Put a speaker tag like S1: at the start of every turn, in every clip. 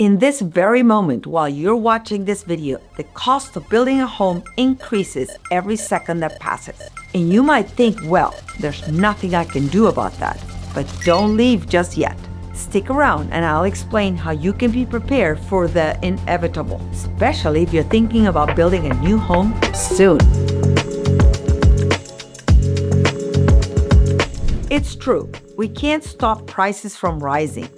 S1: In this very moment, while you're watching this video, the cost of building a home increases every second that passes. And you might think, well, there's nothing I can do about that. But don't leave just yet. Stick around and I'll explain how you can be prepared for the inevitable, especially if you're thinking about building a new home soon. It's true, we can't stop prices from rising,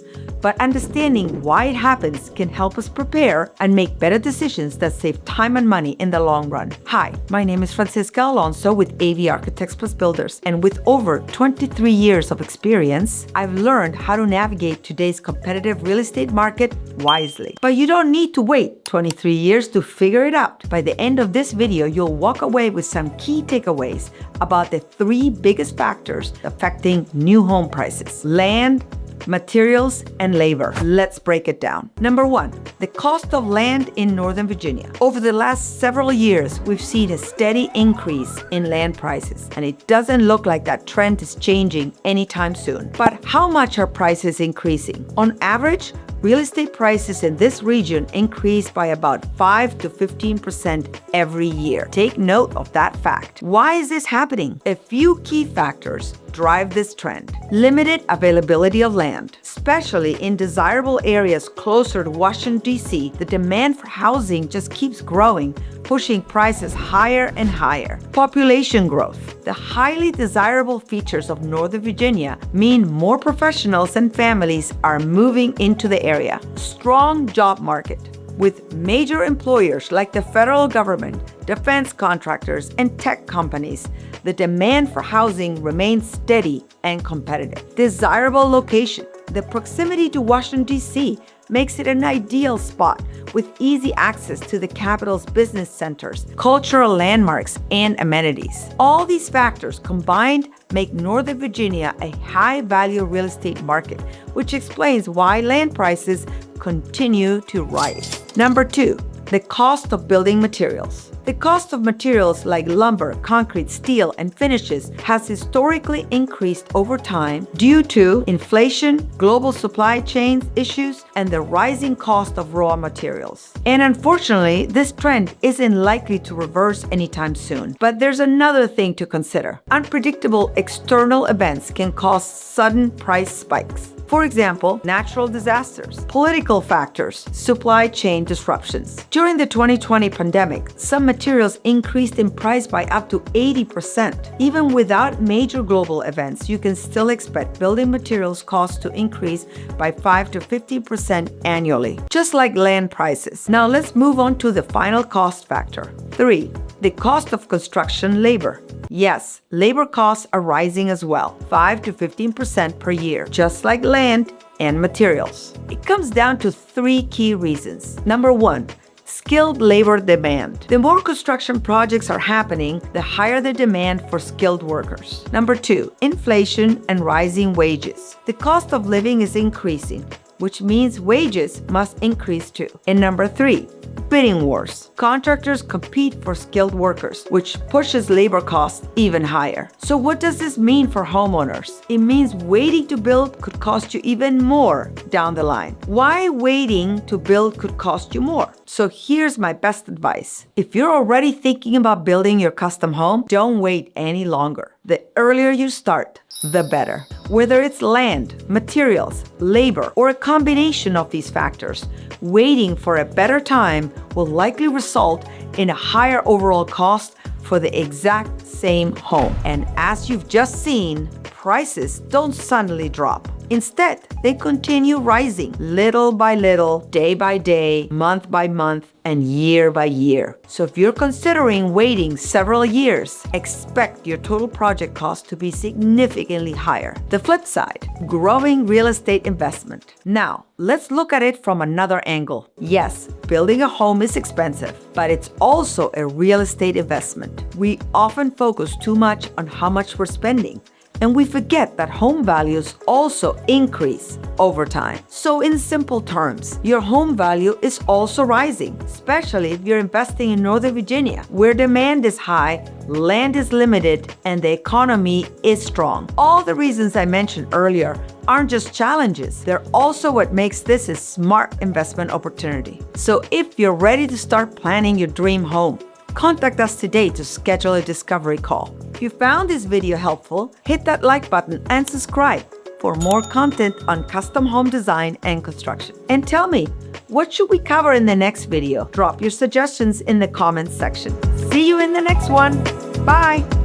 S1: but understanding why it happens can help us prepare and make better decisions that save time and money in the long run. Hi, my name is Francisca Alonso with AV Architects Plus Builders, and with over 23 years of experience, I've learned how to navigate today's competitive real estate market wisely. But you don't need to wait 23 years to figure it out. By the end of this video, you'll walk away with some key takeaways about the 3 biggest factors affecting new home prices: land, materials, and labor. Let's break it down. Number 1, the cost of land in Northern Virginia. Over the last several years, we've seen a steady increase in land prices, and it doesn't look like that trend is changing anytime soon. But how much are prices increasing? On average, real estate prices in this region increase by about 5 to 15% every year. Take note of that fact. Why is this happening? A few key factors drive this trend. Limited availability of land. Especially in desirable areas closer to Washington, D.C., the demand for housing just keeps growing, pushing prices higher and higher. Population growth. The highly desirable features of Northern Virginia mean more professionals and families are moving into the area. Strong job market. With major employers like the federal government, defense contractors, and tech companies, the demand for housing remains steady and competitive. Desirable location. The proximity to Washington, D.C. makes it an ideal spot with easy access to the capital's business centers, cultural landmarks, and amenities. All these factors combined make Northern Virginia a high-value real estate market, which explains why land prices continue to rise. Number 2, the cost of building materials. The cost of materials like lumber, concrete, steel, and finishes has historically increased over time due to inflation, global supply chain issues, and the rising cost of raw materials. And unfortunately, this trend isn't likely to reverse anytime soon. But there's another thing to consider. Unpredictable external events can cause sudden price spikes. For example, natural disasters, political factors, supply chain disruptions. During the 2020 pandemic, some materials increased in price by up to 80%. Even without major global events, you can still expect building materials costs to increase by 5 to 50% annually, just like land prices. Now let's move on to the final cost factor. 3, the cost of construction labor. Yes, labor costs are rising as well, 5 to 15% per year, just like land and materials. It comes down to 3 key reasons. Number 1, skilled labor demand. The more construction projects are happening, the higher the demand for skilled workers. Number 2, inflation and rising wages. The cost of living is increasing, which means wages must increase too. And number 3, bidding wars. Contractors compete for skilled workers, which pushes labor costs even higher. So what does this mean for homeowners? It means waiting to build could cost you even more down the line. Why waiting to build could cost you more? So here's my best advice. If you're already thinking about building your custom home, don't wait any longer. The earlier you start, the better. Whether it's land, materials, labor, or a combination of these factors, waiting for a better time will likely result in a higher overall cost for the exact same home. And as you've just seen, prices don't suddenly drop. Instead, they continue rising little by little, day by day, month by month, and year by year. So if you're considering waiting several years, expect your total project cost to be significantly higher. The flip side, growing real estate investment. Now, let's look at it from another angle. Yes, building a home is expensive, but it's also a real estate investment. We often focus too much on how much we're spending, and we forget that home values also increase over time. So in simple terms, your home value is also rising, especially if you're investing in Northern Virginia, where demand is high, land is limited, and the economy is strong. All the reasons I mentioned earlier aren't just challenges, they're also what makes this a smart investment opportunity. So if you're ready to start planning your dream home, contact us today to schedule a discovery call. If you found this video helpful, hit that like button and subscribe for more content on custom home design and construction. And tell me, what should we cover in the next video? Drop your suggestions in the comments section. See you in the next one. Bye.